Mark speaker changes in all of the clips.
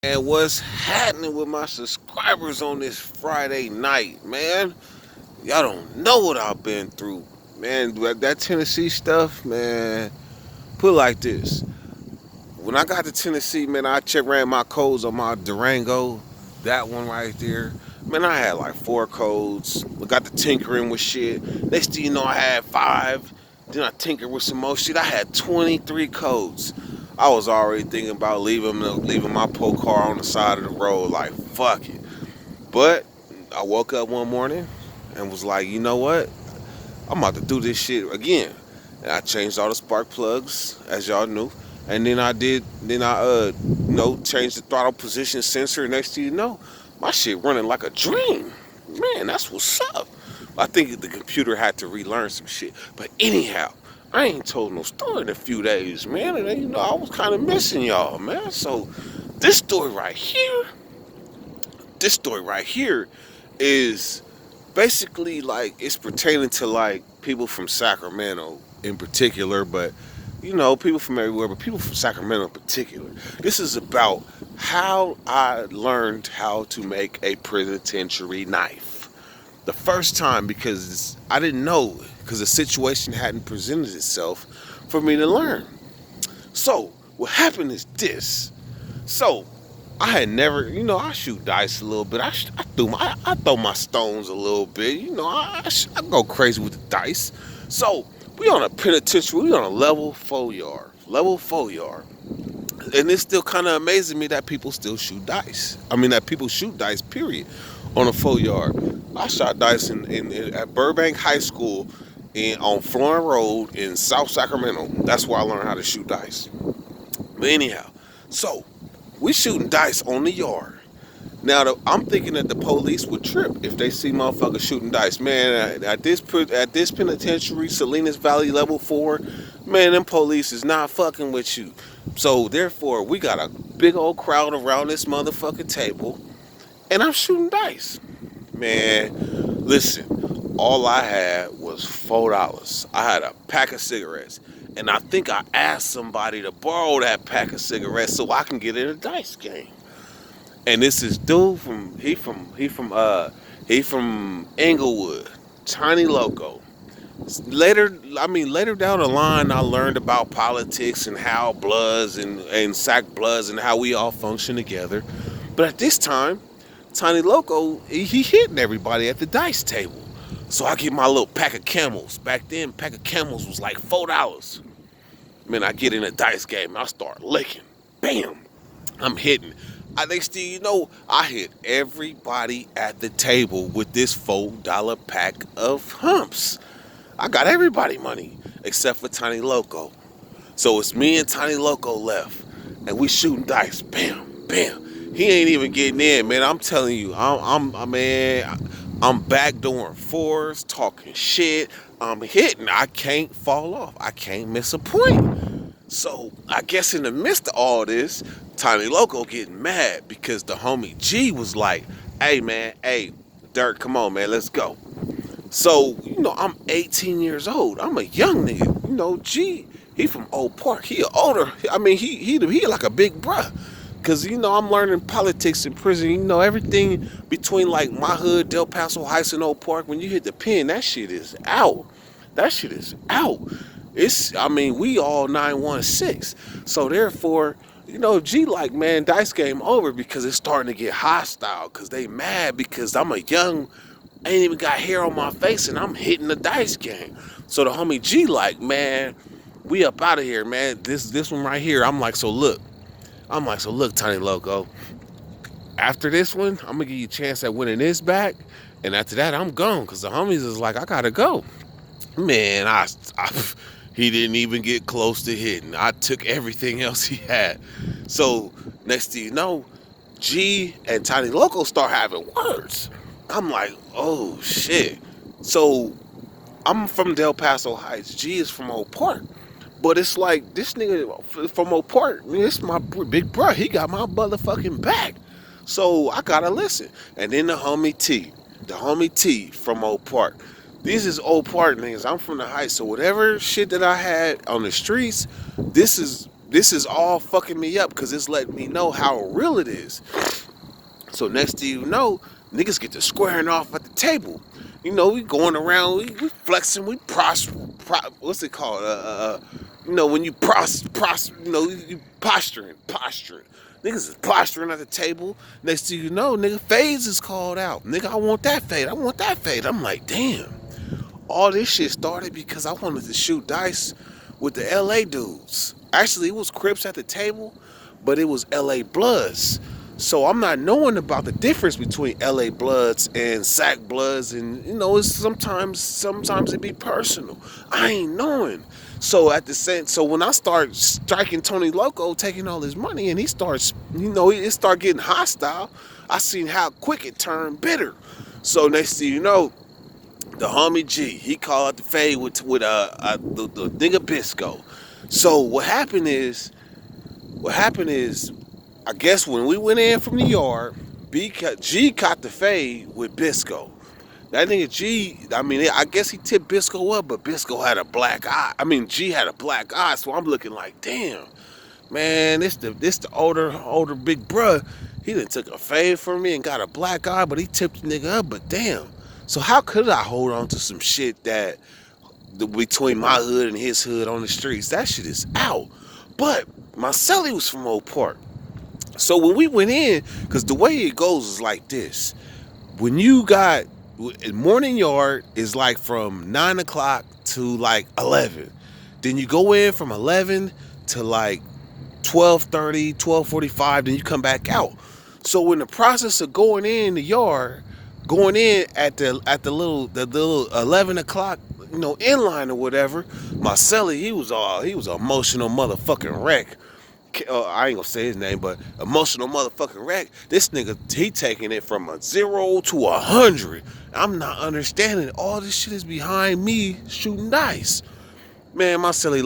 Speaker 1: And what's happening with my subscribers on this Friday night, man? Y'all don't know what I've been through, man. That Tennessee stuff, man. Put it like this: when I got to Tennessee, man, ran my codes on my Durango, that one right there. Man, I had like 4 codes. I got to tinkering with shit. Next thing you know, I had 5. Then I tinkered with some more shit. I had 23 codes. I was already thinking about leaving my pole car on the side of the road, like fuck it. But I woke up one morning and was like, you know what? I'm about to do this shit again. And I changed all the spark plugs, as y'all knew. And then I changed the throttle position sensor. Next thing you know, my shit running like a dream. Man, that's what's up. I think the computer had to relearn some shit. But anyhow, I ain't told no story in a few days, man. And I was kind of missing y'all, man. So this story right here, this story right here is basically like it's pertaining to like people from Sacramento in particular, but people from everywhere, but people from Sacramento in particular. This is about how I learned how to make a penitentiary knife. The first time, because I didn't know, because the situation hadn't presented itself for me to learn. So what happened is this. So I had never, I shoot dice a little bit. I throw my stones a little bit. I go crazy with the dice. So we on a penitentiary. We on a level 4 yard. Level 4 yard. And it's still kind of amazing me that people still shoot dice. I mean, that people shoot dice, period, on a 4 yard. I shot dice at Burbank High School on Florin Road in South Sacramento. That's where I learned how to shoot dice. But anyhow, so we shooting dice on the yard. Now, I'm thinking that the police would trip if they see motherfuckers shooting dice. Man, at this penitentiary, Salinas Valley Level 4, man, them police is not fucking with you. So, therefore, we got a big old crowd around this motherfucking table, and I'm shooting dice. Man, listen, all I had was $4. I had a pack of cigarettes. And I think I asked somebody to borrow that pack of cigarettes so I can get in a dice game. And this is dude he from Inglewood, Tiny Loco. Later down the line, I learned about politics and how bloods and sack bloods and how we all function together. But at this time, Tiny Loco, he hitting everybody at the dice table. So I get my little pack of Camels. Back then, pack of Camels was like $4. Man, I get in a dice game, I start licking. Bam! I'm hitting. I hit everybody at the table with this $4 pack of humps. I got everybody money except for Tiny Loco. So it's me and Tiny Loco left, and we shooting dice. Bam, bam. He ain't even getting in, man. I'm telling you, I'm backdooring fours, talking shit. I'm hitting. I can't fall off. I can't miss a point. So I guess in the midst of all this, Tiny Loco getting mad because the homie G was like, "Hey man, hey Dirk, come on man, let's go." So I'm 18 years old. I'm a young nigga. G, he from Old Park. He older. I mean, he like a big bruh. Cause I'm learning politics in prison. Everything between like my hood, Del Paso Heights, and Old Park. When you hit the pen, that shit is out. That shit is out. We all 916. So therefore, G like, man, dice game over because it's starting to get hostile. Cause they mad because I'm a young, ain't even got hair on my face, and I'm hitting the dice game. So the homie G like, man, we up out of here, man. This one right here. So look, Tiny Loco. After this one, I'm gonna give you a chance at winning this back, and after that, I'm gone. Cause the homies is like, I gotta go. Man, he didn't even get close to hitting. I took everything else he had. So next thing you know, G and Tiny Loco start having words. I'm like, oh shit. So I'm from Del Paso Heights. G is from Old Park. But it's like, this nigga from Oak Park, this my big bro. He got my motherfucking back. So I gotta listen. And then the homie T from Oak Park. These is Old Park niggas. I'm from the Heights. So whatever shit that I had on the streets, this is this is all fucking me up because it's letting me know how real it is. So next thing you know, niggas get to squaring off at the table. You know, we going around, we flexing, we what's it called? You know, when you you know, you posturing. Niggas is posturing at the table. Next thing you know, nigga, fades is called out. Nigga, I want that fade. I want that fade. I'm like, damn. All this shit started because I wanted to shoot dice with the L.A. dudes. Actually, it was Crips at the table, but it was L.A.bloods. So I'm not knowing about the difference between L.A.bloods and Bloods, and you know, it's sometimes it be personal. I ain't knowing. So at the same, so when I start striking Tony Loco, taking all his money, and he starts, you know, it start getting hostile. I seen how quick it turned bitter. So next thing you know, the homie G, he called out the fade with the nigga Bisco. So what happened is, I guess when we went in from the yard, G caught the fade with Bisco. That nigga G, I mean, I guess he tipped Bisco up, but Bisco had a black eye. I mean, G had a black eye, so I'm looking like, damn, man, this the older big bruh. He done took a fade from me and got a black eye, but he tipped the nigga up. But damn, so how could I hold on to some shit that between my hood and his hood on the streets? That shit is out. But my celly was from Old Park. So when we went in, because the way it goes is like this. When you got morning yard is like from 9 o'clock to like 11. Then you go in from 11 to like 12:30, 12:45. Then you come back out. So in the process of going in the yard, going in at the little 11 o'clock, you know, inline or whatever, my celly, he was an emotional motherfucking wreck. I ain't gonna say his name, but emotional motherfucking wreck. This nigga, he taking it from a 0 to 100. I'm not understanding. All this shit is behind me shooting dice. Man, my silly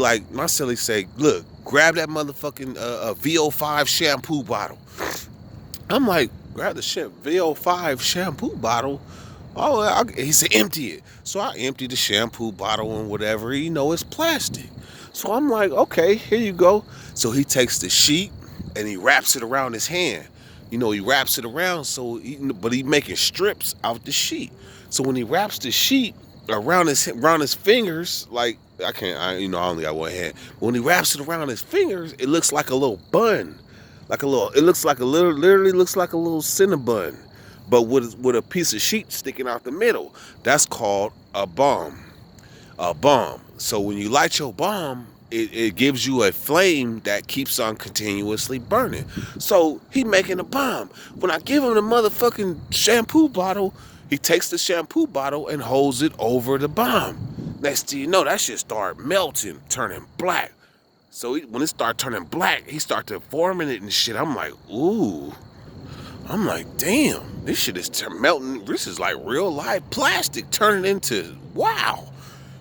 Speaker 1: say, look, grab that motherfucking VO5 shampoo bottle. I'm like, grab the shit VO5 shampoo bottle. Oh, he said empty it. So I emptied the shampoo bottle and whatever. You know, it's plastic. So I'm like, okay, here you go. So he takes the sheet and he wraps it around his hand. You know, he wraps it around, but he making strips out the sheet. So when he wraps the sheet around his fingers, like I only got one hand. When he wraps it around his fingers, it looks like a little bun, it looks like literally looks like a little cinnabon, but with a piece of sheet sticking out the middle. That's called a bomb. A bomb. So when you light your bomb, it gives you a flame that keeps on continuously burning. So he making a bomb. When I give him the motherfucking shampoo bottle, he takes the shampoo bottle and holds it over the bomb. Next thing you know, that shit start melting, turning black. So when it start turning black, he start to forming it and shit. I'm like, ooh. I'm like, damn, this shit is melting. This is like real life plastic turning into wow.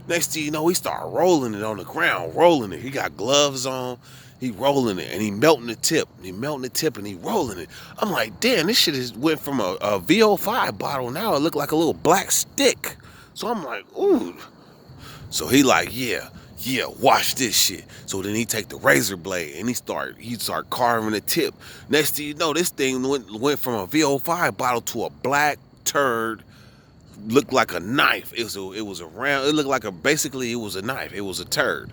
Speaker 1: Next thing you know, he start rolling it on the ground, rolling it. He got gloves on. He rolling it and he melting the tip. He melting the tip and he rolling it. I'm like, damn, this shit went from a VO5 bottle. Now it look like a little black stick. So I'm like, ooh. So he like, yeah, watch this shit. So then he take the razor blade and he start carving the tip. Next thing you know, this thing went from a VO5 bottle to a black turd. Looked like a knife. It was a round. It looked like basically it was a knife. It was a turd.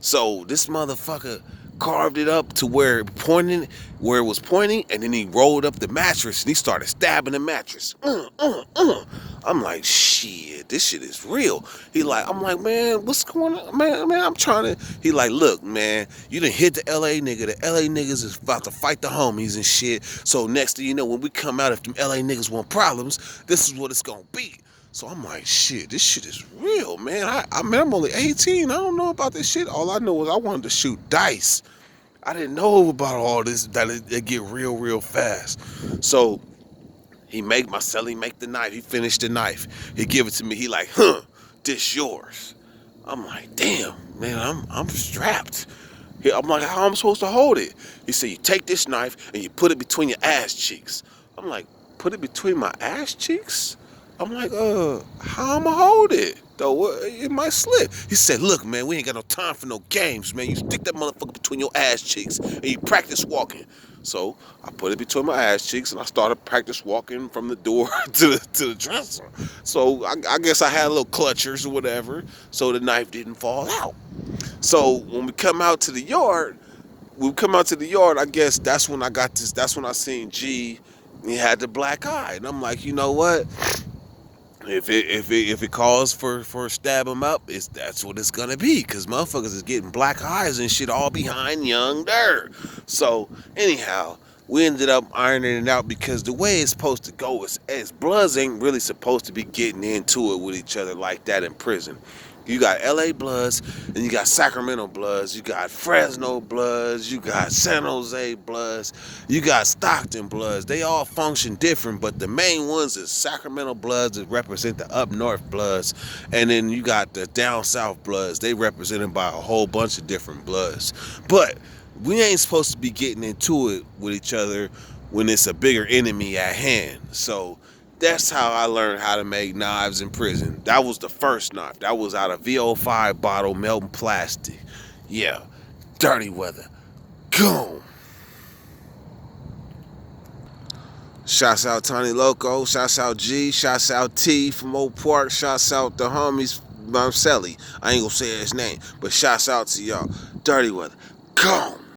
Speaker 1: So this motherfucker carved it up to where it was pointing, and then he rolled up the mattress and he started stabbing the mattress. I'm like, shit, this shit is real. I'm like, man, what's going on, man? I'm trying to. He like, look, man, you done hit the LA nigga. The LA niggas is about to fight the homies and shit. So next thing you know, when we come out, if them LA niggas want problems, this is what it's gonna be. So I'm like, shit, this shit is real, man. I'm only 18. I don't know about this shit. All I know is I wanted to shoot dice. I didn't know about all this, that it get real, real fast. So my celly make the knife. He finished the knife. He give it to me. He like, this yours. I'm like, damn, man, I'm strapped. I'm like, how am I supposed to hold it? He said, you take this knife and you put it between your ass cheeks. I'm like, put it between my ass cheeks? I'm like, how I'ma hold it? Though it might slip. He said, look, man, we ain't got no time for no games, man. You stick that motherfucker between your ass cheeks and you practice walking. So I put it between my ass cheeks and I started practice walking from the door to the dresser. So I guess I had a little clutchers or whatever, so the knife didn't fall out. So when we come out to the yard, I guess that's when I got this. That's when I seen G. He had the black eye, and I'm like, you know what? If it calls for stab him up, that's what it's gonna be. Cause motherfuckers is getting black eyes and shit all behind young dirt. So anyhow, we ended up ironing it out because the way it's supposed to go is Bloods ain't really supposed to be getting into it with each other like that in prison. You got L.A. Bloods, and you got Sacramento Bloods, you got Fresno Bloods, you got San Jose Bloods, you got Stockton Bloods. They all function different, but the main ones is Sacramento Bloods that represent the up north Bloods, and then you got the down south Bloods. They represented by a whole bunch of different Bloods. But we ain't supposed to be getting into it with each other when it's a bigger enemy at hand. So that's how I learned how to make knives in prison. That was the first knife. That was out of VO5 bottle, melting plastic. Yeah, dirty weather. Gone. Shouts out Tony Loco. Shouts out G. Shouts out T from Old Park. Shouts out the homies Marcelli. I ain't gonna say his name, but shouts out to y'all. Dirty weather. Gone.